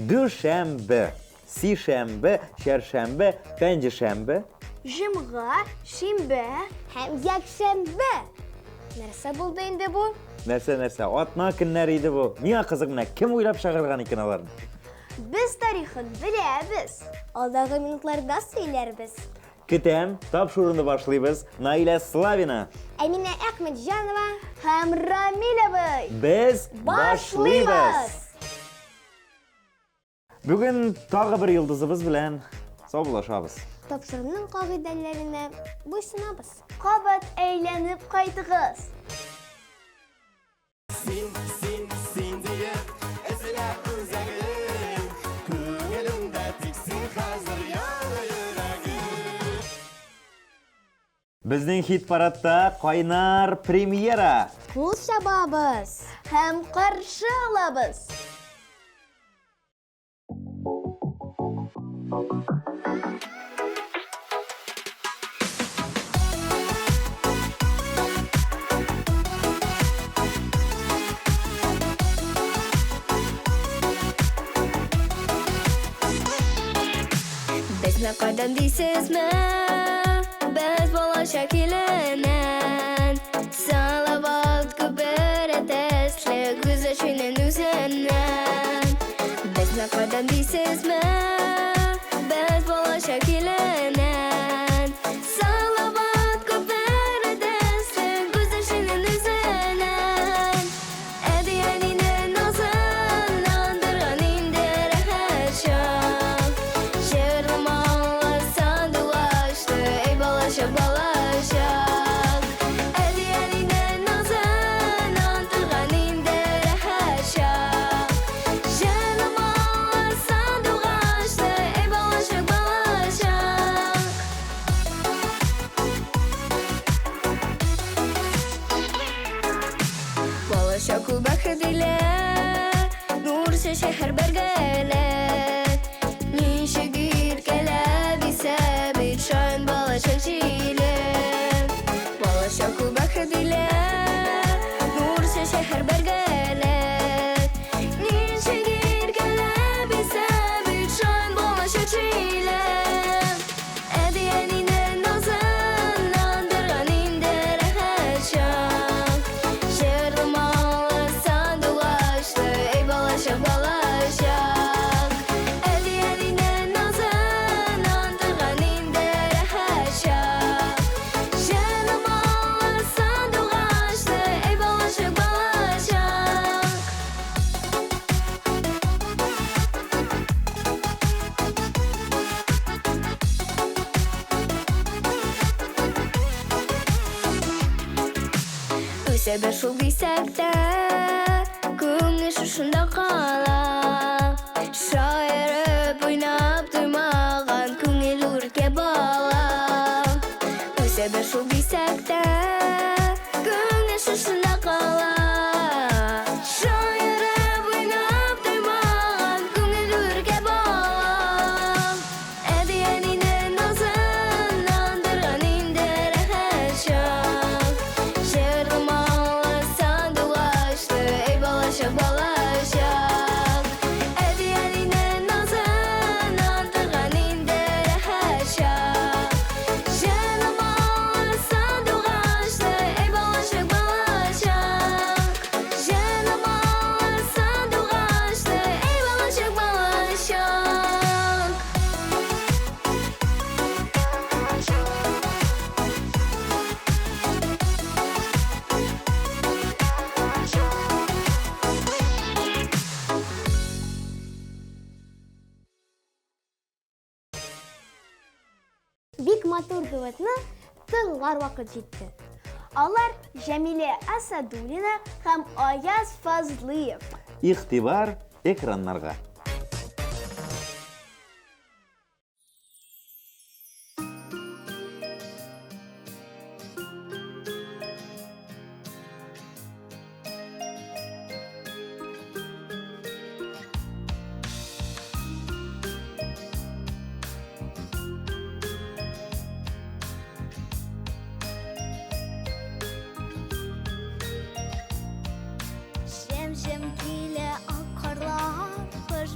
Düşembe, sişembe, şerşembe, penceşembe. Jımğa, şimbe, hem yakşembe. Nerse buldu indi bu? Nerse, atma günleriydi bu. Niye kızık ne? Kim uylap çağırgan iken alarını? Biz tarixini biliriz. Alдағы minutlarda söylerbiz. Kitem, tapşurunu başlayız. Naila Slavina. Emine Ahmetcanova hem Ramila Bey. Biz başlayız. Bugün tağı bir yıldızımız bilen sabılaşabız. Topşurunun kaidelerine boysunabız. Kabat eğlenip kaydıgız. Sin diye ezile üzerine Köyümde tiksin hazır yanı yüreğim Bizning hit paradda kaynar premyera. Kul şababız. Hem karşı alabız. Biz ne kadar değilsiz mi? Biz bala şekillenen Salavat gübere desle güzeşinin üzerinden Biz ne kadar değilsiz mi? Biz bala şekillenen Salavat gübere desle güzeşinin üzerinden Ediyenine nazın andırgan indir heşam Şermalar sandılaştı ey balaşa balaşak Ediyenine nazın andırgan indir heşam Şermalar sandılaştı ey balaşa balaşak Balaşak ul bakıdile Nursa şehir bergelet Nişe gir kele bise bir şahin balaşak çile Balaşak ul bakıdile Nursa şehir bergelet Nişe gir kele bise bir şahin balaşak çile Ediyenine nazın andırgan indir heşam Şermalar sandılaştı ey balaşak balaşak Ediyenine nazın andırgan indir heşam Şermalar sandılaştı ey balaşak balaşak Ösebe şul giysekte Көңіл шушында қала Шайырып ойнап дұймаған Көңіл өрке бала Өсебе шул бейсәкте Көңіл шушында қала Шайырып ойнап дұймаған Көңіл өрке бала Әдиеніне назын Андырған индер әшам Şermalar sandılaştı ey balaşak balaşak Ediyenine nazın andırgan indir heşam Şermalar sandılaştı ey balaşak balaşak Şermalar sandılaştı ey balaşak balaşak Бик матур дуэтны тыңлар вакыт җитте. Алар Җәмилә Асадуллина һәм Аяз Фазлыев. İhtibар ekranlarga. Җем-җем килә ак карлар,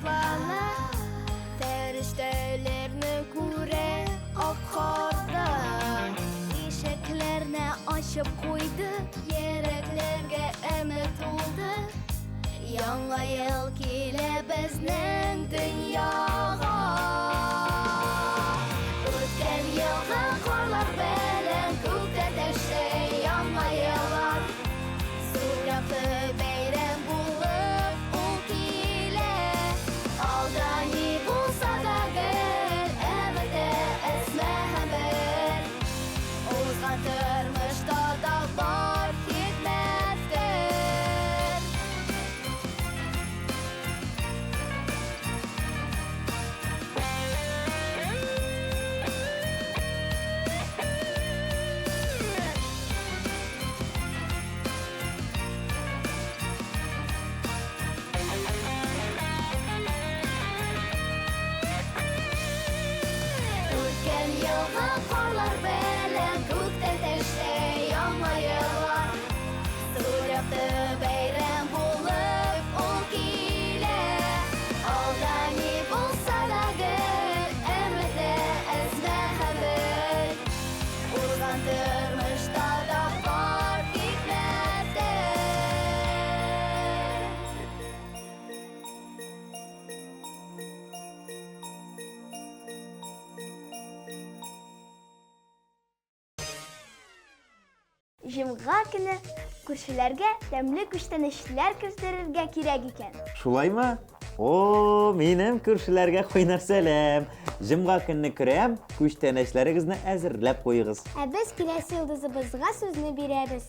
bala Feriştelerini kure akardı Eşeklerine açıp koydu Yereklerge emet oldu Yanğa yıl kile bizning dünyaga O'tgan yilgi qorlar bilan ko'kda tashlay yanğa yillar Surapti bayram bo'lib u kile Aldani bo'lsa da gul Emidi ismi ham bir O'zgan turmushda dog'lar ketmasdir O'tgan yilgi qorlar bilan ko'kda tashlay yanğa yillar Surapti bayram bo'lib u kile Aldani bo'lsa da gul Emidi ismi ham bir O'zgan turmushda dog'lar ketmasdir Jumğa günü күршеләргә тәмле күчтәнәчләр кертергә кирәк икән. Шулаймы? О, минем күршеләргә кайнар сәлам. Җомга көнне керәм, күчтәнәчләрегезне әзерләп куегыз. Ә без киләсе йолдызыбызга сүзне бирәбез.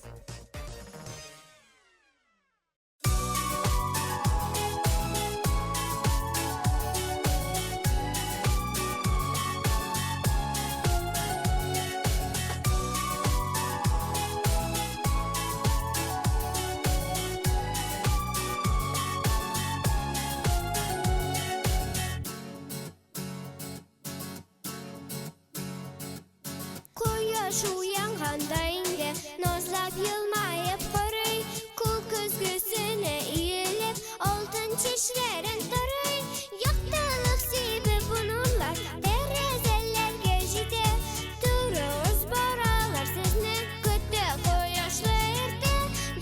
Koyaş uyanganda inge Nazlap yılmayıp qaray Kul көзгесіне иелеп Алтын чешләрен тарай Яктылык себеп bununlar Тәрәзәләргә җитә Турыгыз баралар сезне Көтә кояшлы иртә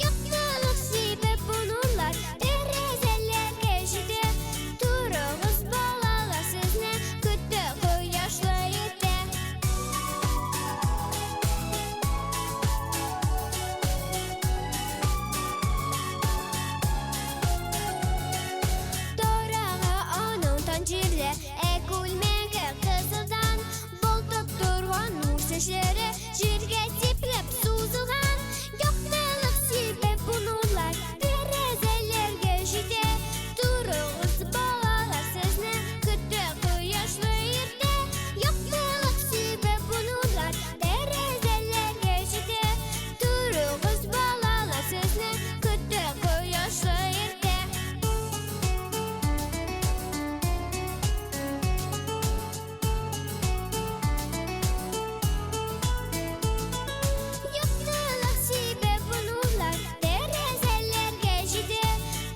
Яктылык себеп bununlar Тәрәзәләргә җитә Турыгыз балалар сезне Көтә кояшлы иртә Дорага аның танҗирле, күлмәге кызылдан Болтып торган нур чәчләре җиргә типләп сузылган Яктылык себеп bununlar Тәрәзәләргә җитә Турыгыз балалар сезне Көтә кояшлы иртә Яктылык себеп bununlar Тәрәзәләргә җитә Турыгыз балалар сезне Көтә кояшлы иртә Яктылык себеп bununlar Тәрәзәләргә җитә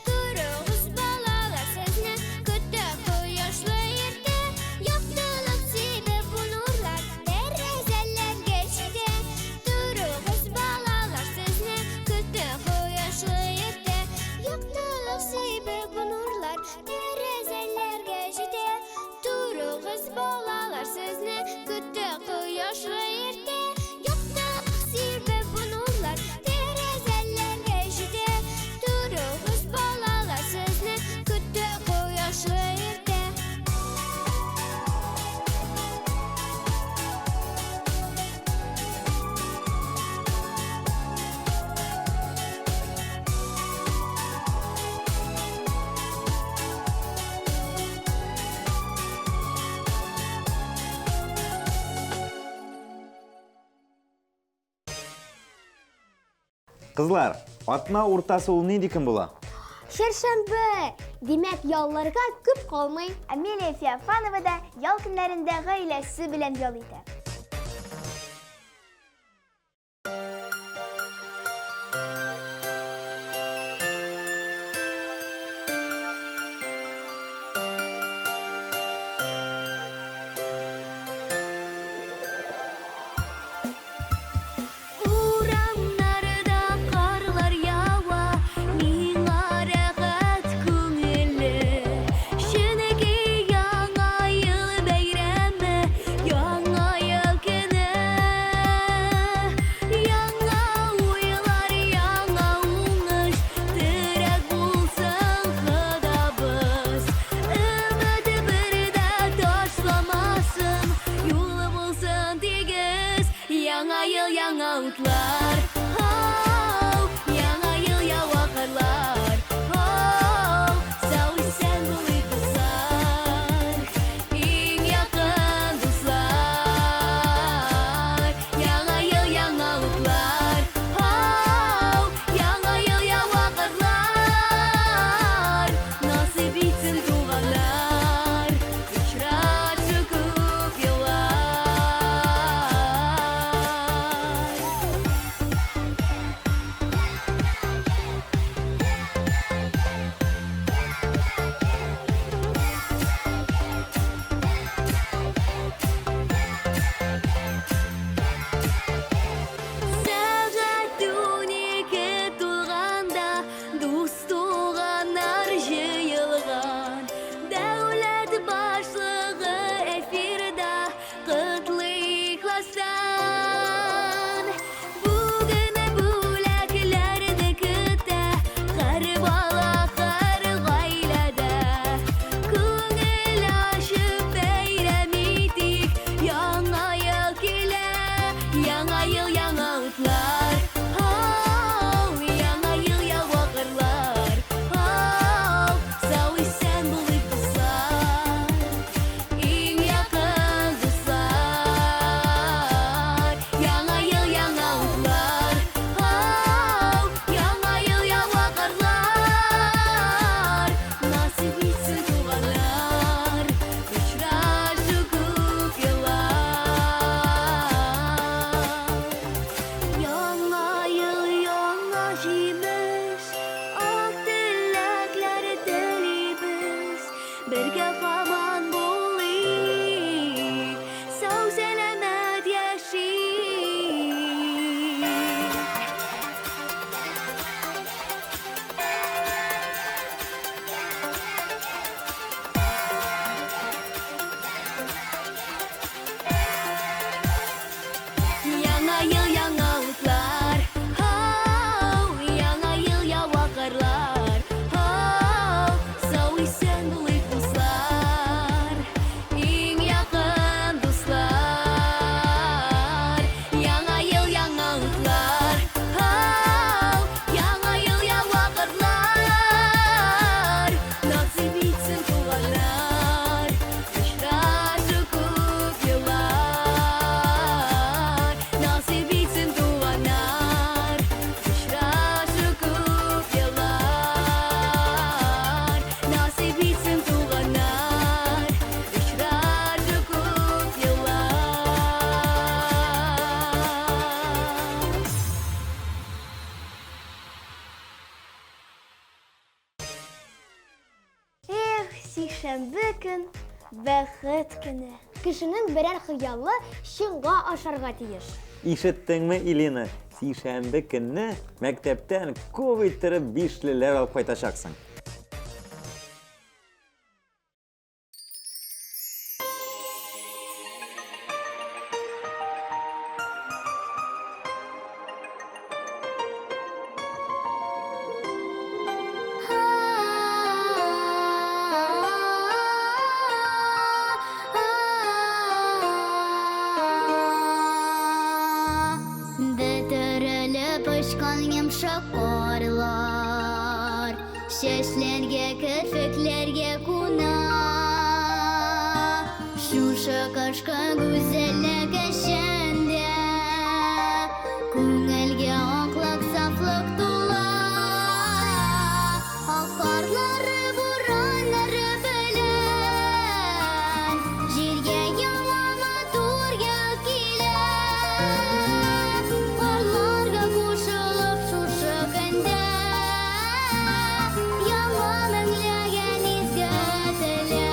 Турыгыз балалар сезне Көтә кояшлы иртә Яктылык себеп bununlar Тәрәзәләргә җитә Турыгыз балалар сезне Көтә кояшлы иртә Яктылык себеп bununlar Тәрәзәләргә җитә Турыгыз балалар сезне Көтә кояшлы иртә Яктылык себеп bununlar Тәрәзәләргә җитә Турыгыз балалар сезне Көтә кояшлы иртә Кызлар, атна уртасы ул нинди көн була? Шәршәмбе! Димәк, ялларга күп калмый, Амелия Феофанова да ял көннәрендә гаиләсе белән ял итә. җимеш, ак теләкләр телибез, бергә һаман булыйк, сау сәламәт яшик. Яңа ел, яңа утлар, яңа ел, яңа кырлар, сау исән булыйк дуслар, иң якын дуслар. Яңа ел, яңа утлар, яңа ел, яңа кырлар, насыйп итсен туганнар, очрашу күп еллар. Насыйп итсен туганнар, очрашу күп еллар. Насыйп итсен туганнар, очрашу күп еллар. Эх, сишәмбе көн, бәхет көне. Кешенең берәр хыялы чынга ашарга тиеш. Ишеттеңме, Илина? Сишәмбе көнне мәктәптән күп иттереп бишлеләр алып кайтачаксың. Бөтерелеп очкан йомшак карлар, чәчләргә, керфекләргә куна. Шушы кышкы гүзәллек эчендә күңелгә аклык, сафлык тула. Ак карлары, бураннары белән җиргә яңа матур ял килә. Карларга кушылып шушы көндә яңа мәңләгән изге теләк.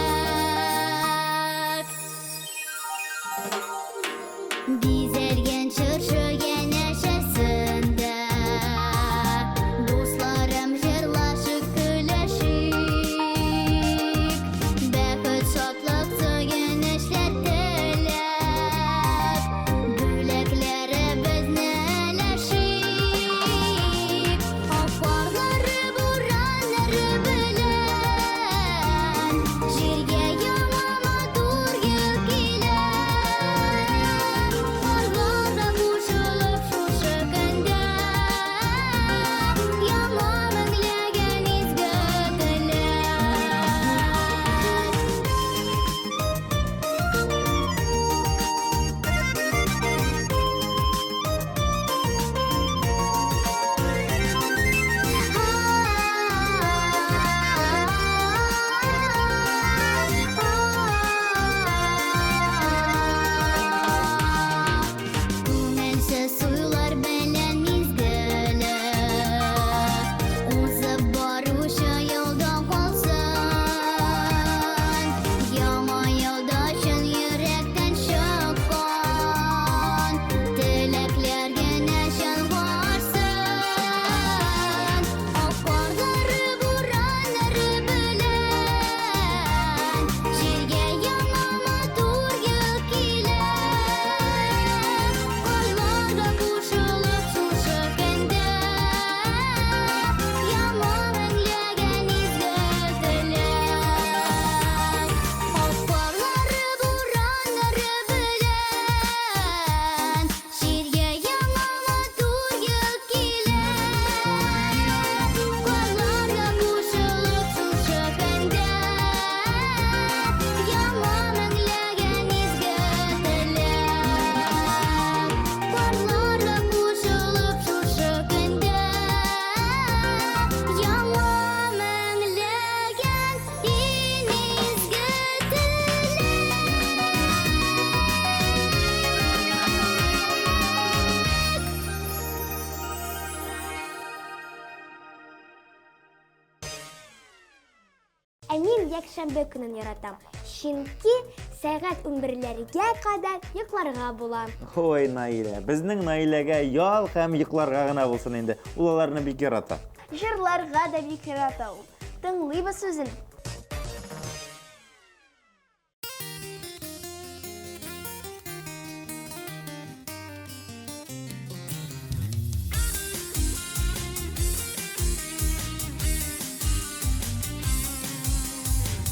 Мин якшәмбе көнен яратам. Чөнки сәгать 11-ләргә кадәр йокларга була. Ой, Наилә, безнең Наиләгә ял һәм йокларга гына булсын инде. Ул аларны бик ярата. Җырларга да бик ярата ул. Тыңлыйбыз сүзен.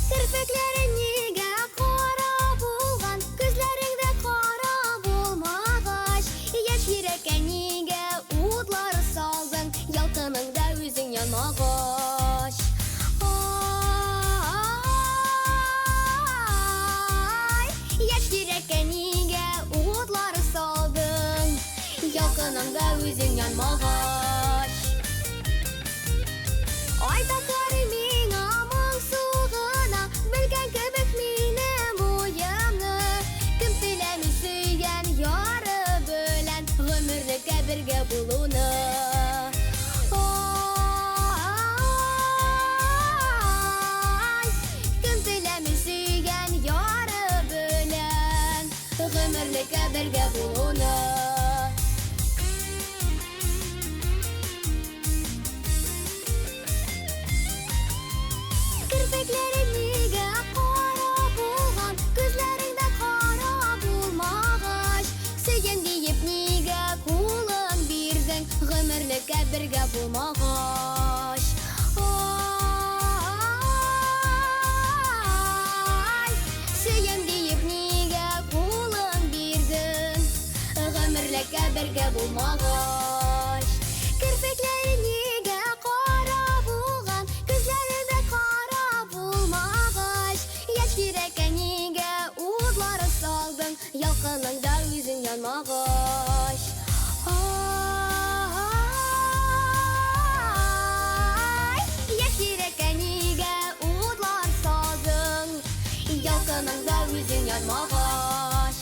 Керфекләрең нигә кара булган, күзләреңдә кара булмагач, яшь йөрәккә нигә утлар салдың, ялкыныңда үзең янмагач. Ай, яшь йөрәккә нигә утлар салдың, ялкыныңда үзең янмагач. Айтаклары миңа моңсу гына, белгән кебек минем уемны. Кем теләми сөйгән яры белән, гомерлеккә бергә булуны. Ай, кем теләми сөйгән яры белән, гомерлеккә бергә булуны. Керфекләрең нигә кара булган, күзләреңдә кара булмагач, сөйгән диеп нигә кулың бирдең, гомерлеккә бергә булмагач. Ай, сөйгән диеп нигә кулың бирдең, гомерлеккә бергә булмагач. Керфекләрең нигә кара булган, күзләреңдә кара булмагач, яшь йөрәккә нигә утлар салдың, ялкыныңда үзең янмагач. Ай, яшь йөрәккә нигә утлар салдың, ялкыныңда үзең янмагач.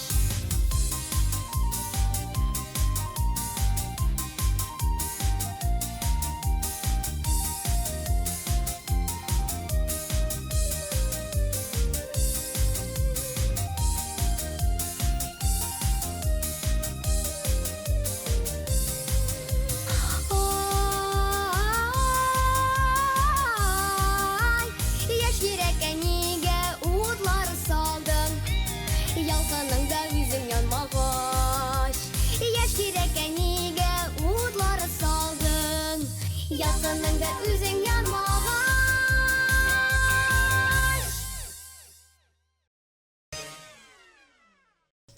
Ай, яшь йөрәккә нигә утлар салдың, ялкыныңда үзең янмагач. Яшь йөрәккә нигә утлар салдың, ялкыныңда үзең янмагач.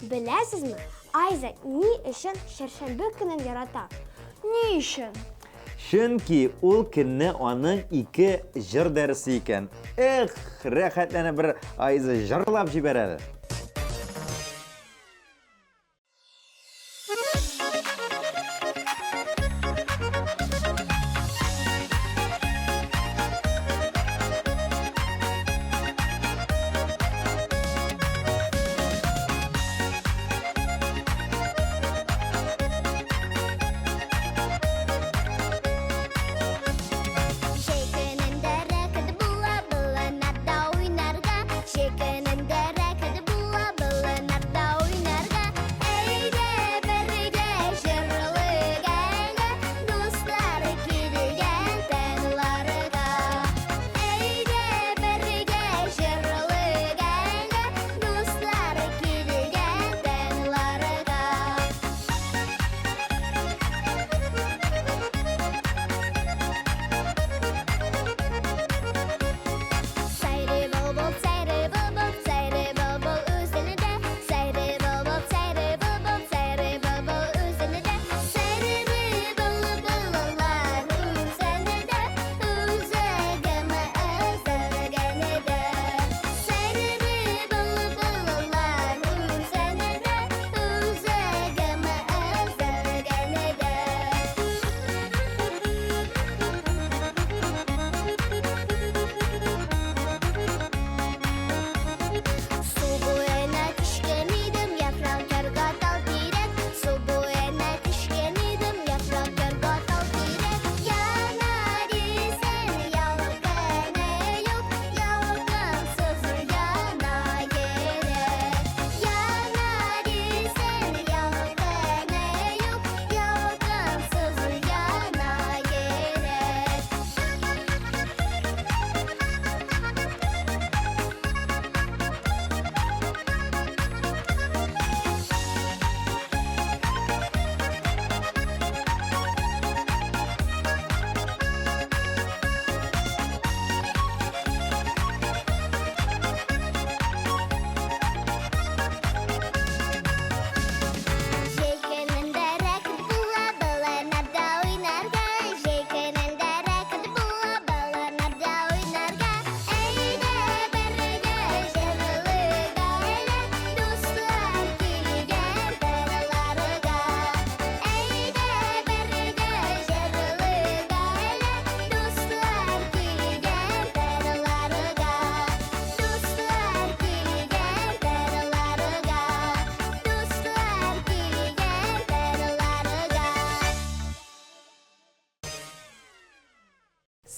Беләсезме, Айза ни өчен шәршәмбе көнен ярата? Ни өчен? Чөнки ул көнне аның 2 җыр дәресе икән. Эх, рәхәтләнә бер Айза җырлап җибәрә. Шекенендә рәкәт була, буланада уйнарга. Шекенендә рәкәт була.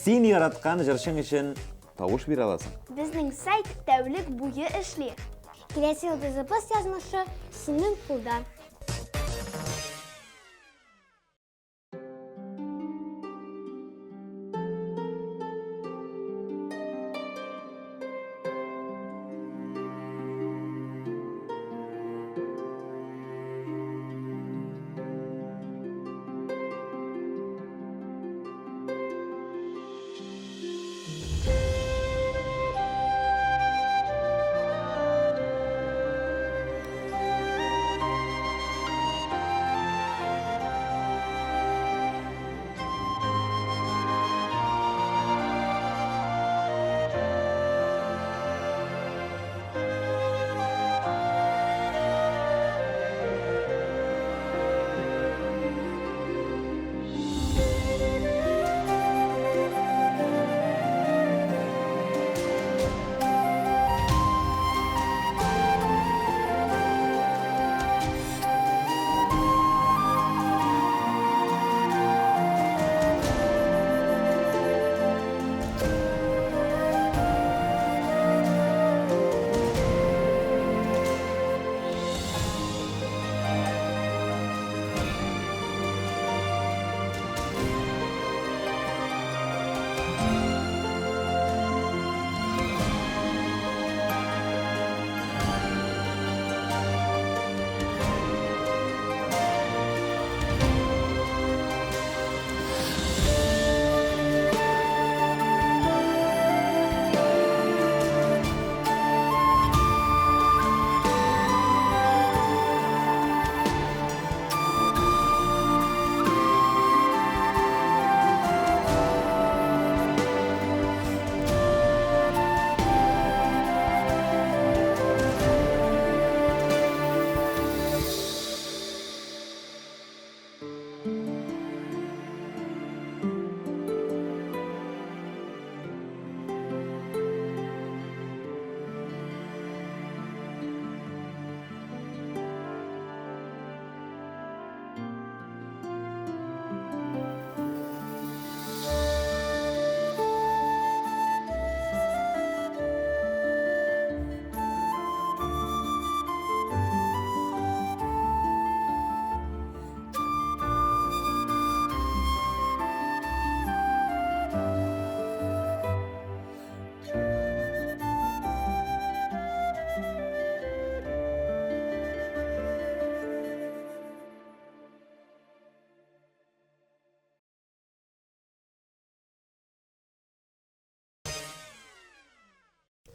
Сен яратқан жыршың үшін тавыш бирә аласың. Безнең сайт тәүлек буе эшли. Киләсе йолдызыбыз язмышы синең кулда.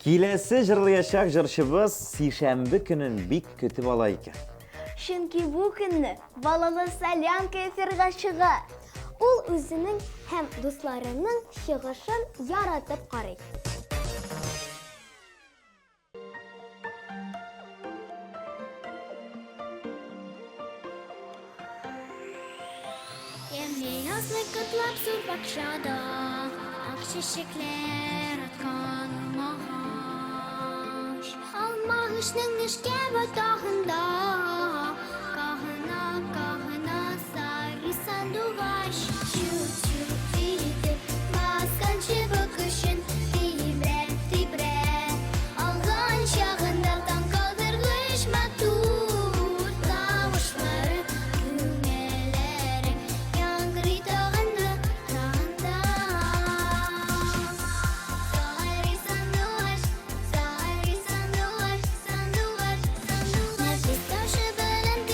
Киләсе җырлаячак җырчыбыз сишәмбе көнен бик көтеп ала икән. Чөнки бу көнне балалы солянка эфирга чыга. Ул үзенең һәм дусларының чыгышын яратып карый. Yazlı kıtlap sur bakşada Ak çiçekler atkan mahaş Almahışның işke batağında Kahına kahına sarı sanduvaş Çut çut deyitip Maskançı bakışın Tibret tibret Algan çağında tam kaldırgış matur Kavuşları Güngelerin Yangri tağında Tağında Sarı sanduvaş Sarı sanduvaş Sanduvaş Sanduvaş Nefis taşı belen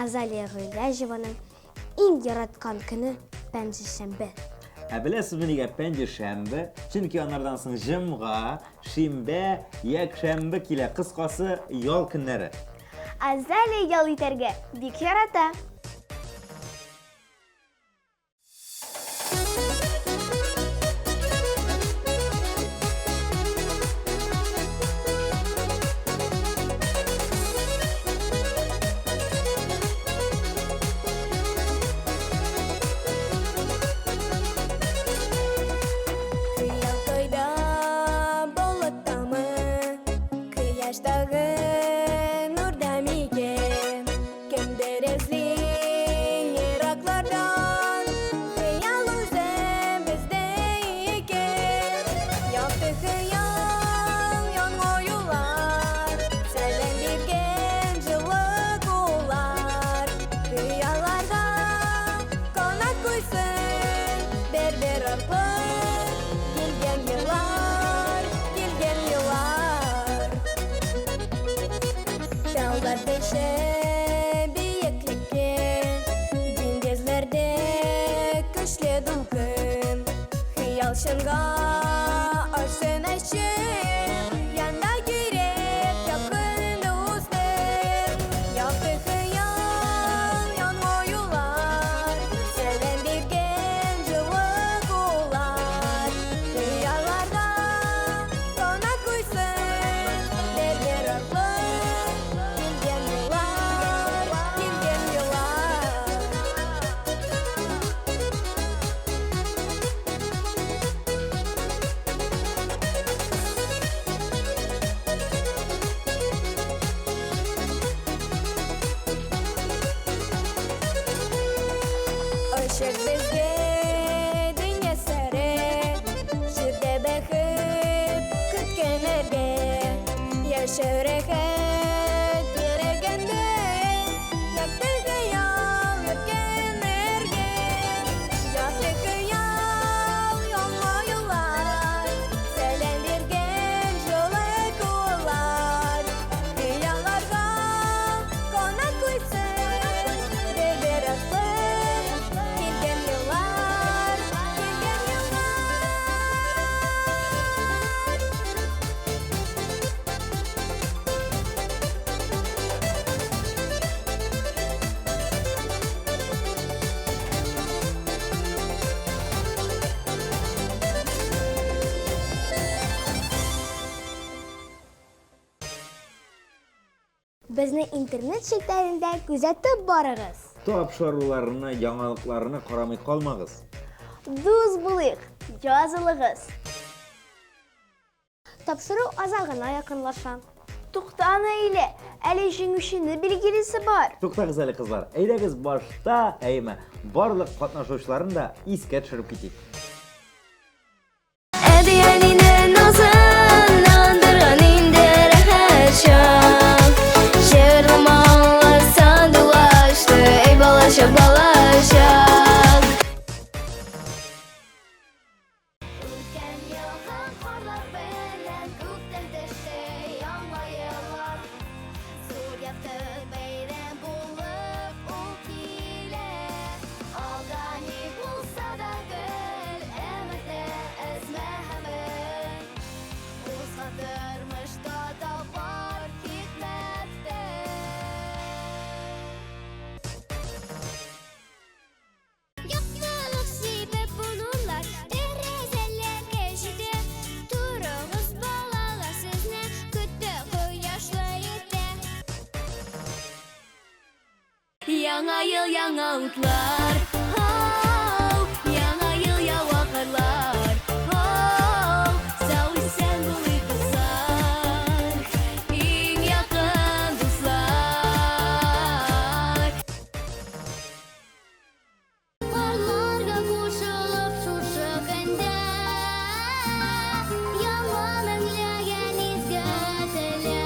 Азалия Гыйләҗеваның иң яраткан көне пәнҗешәмбе. Білесіз неге пәнжешәмбі? Чөнки анардан соң жымға, шимбә, якшәмбе килә, кыскасы ял көннәре. Азалия ял итәргә бик ярата. Şınga aşın aşın yanda girip yakın dostum yaptı kıyam yan oyular sevendirgen cıvık olar rüyalarda konak koysun derler aklı bilgen yıllar Işık bizge dünya sarı Şurada bakıp kütkenlerge Yaşar rahat yergende Yaktı kıyam yürgenlerge Yaktı kıyam yolma yollar Selendirgen jolak olar Rüyalarga konak koysun Derber aklı Kilgen yıllar Безне интернет шекләрендә күзәтеп барыгыз. Тапшыруларны, яңалыкларны карамый калмагыз. Дус булыйк, язылыгыз. Тапшыру аза гына якынлаша. Туктаны иле, әле җиңүчене билгелесе бар. Туктагыз әле кызлар. Әйдәгез башта, барлык катнашучыларны да искә төшереп китик. Әдиянинен назын андырган инде рәхәт чак Шерламалы сандуашты эй балачак балачак Үткән елга карлар белән күктән төште яңа еллар Зур якты бәйрәм булып ул килә Алда ни булса да гел әмәдә әзмәһәбен Узгандырмышта да бар хикмәттә Яктылык сибеп булулар Тәрәзәләргә җитә Торыгыз балалар сезне көтә кояшлы иртә Яңа ел яңа утлар Яңа ел яңа кырлар Сау исән булыйк дуслар Иң якын дуслар Карларга кушылып шушы көндә Яңа мәңләгән изге теләк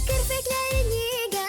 Керпекләре нигә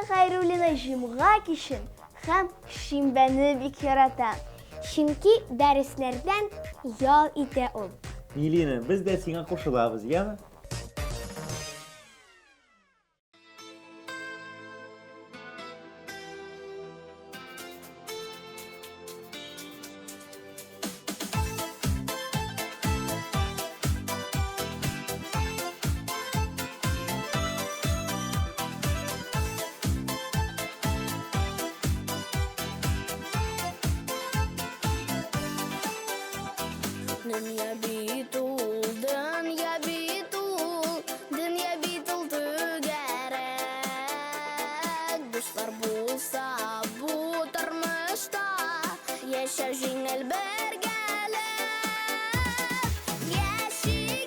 Хәйруллина җомга кичен һәм шимбәне бик ярата. Чөнки дәресләрдән ял итә ул. Милина, biz de сиңа кушылабыз, яме? Dünya bitul, dünya bitul, dünya bitul tügerek. Dostlar bulsa bu tırmışta, yaşa jingel bergelek. Yaşiginde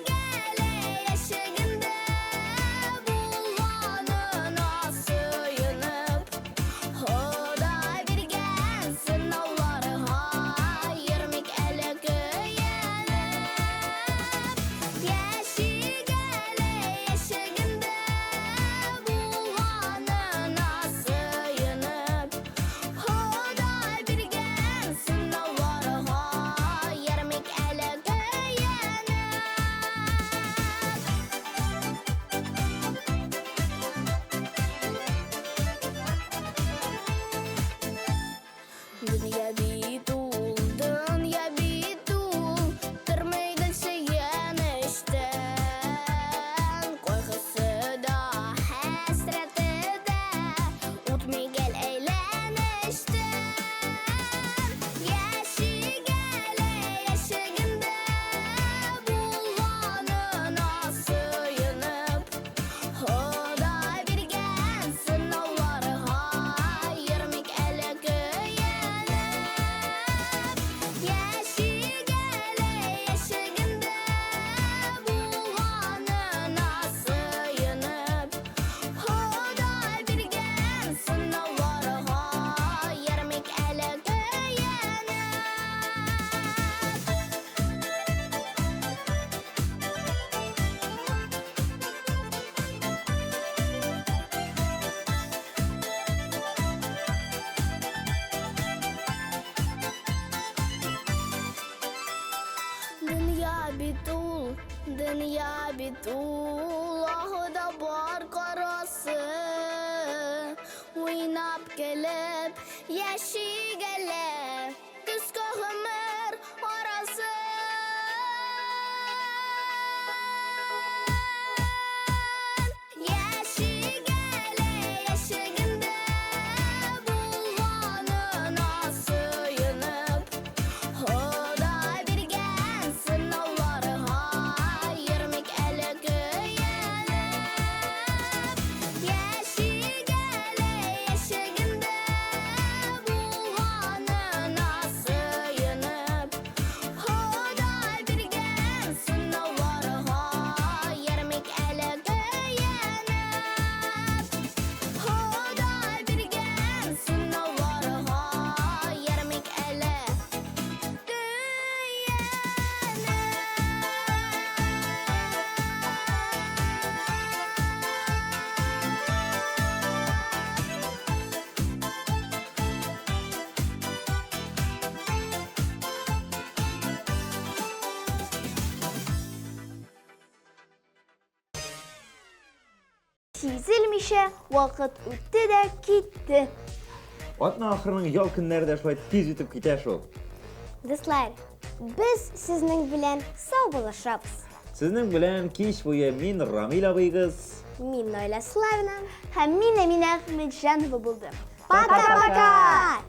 bulmanına sığınıp, Huday birgen sınavları hayırmik ele köyelip. Yaşiginde bulmanına sığınıp, Huday birgen sınavları hayırmik ele köyelip. Dünya bitul, dünya bitul, tırmaydan seyenişten. Koygusu da, hasreti de, utmi gel eğlenişten. Yaşiginde bulmanına sığınıp, Huday birgen sınavları hayırmik ele köyelip. Yaşiginde bulmanına sığınıp, Huday birgen sınavları hayırmik ele köyelip. Dünya bitul, ahıda bar karası. Oynap gelip, yaşı gelip, kıska ömür arası. Yaşiginde bulmanına sığınıp, Huday birgen sınavları hayırmik ele köyelip. Yaşiginde bulmanına sığınıp, Huday birgen sınavları hayırmik ele köyelip. Huday birgen sınavları hayırmik ele Сизелмичә вакыт үтте дә китте. Атна ахырының ял көннәре дә шулай тиз үтеп китә шул. Дуслар, без сезнең белән сау булышабыз. Сезнең белән кич буе мин Рамил абыйгыз. Мин Найла Славина һәм мин Әминә Әхмәтҗанова булдым. Пока-пока!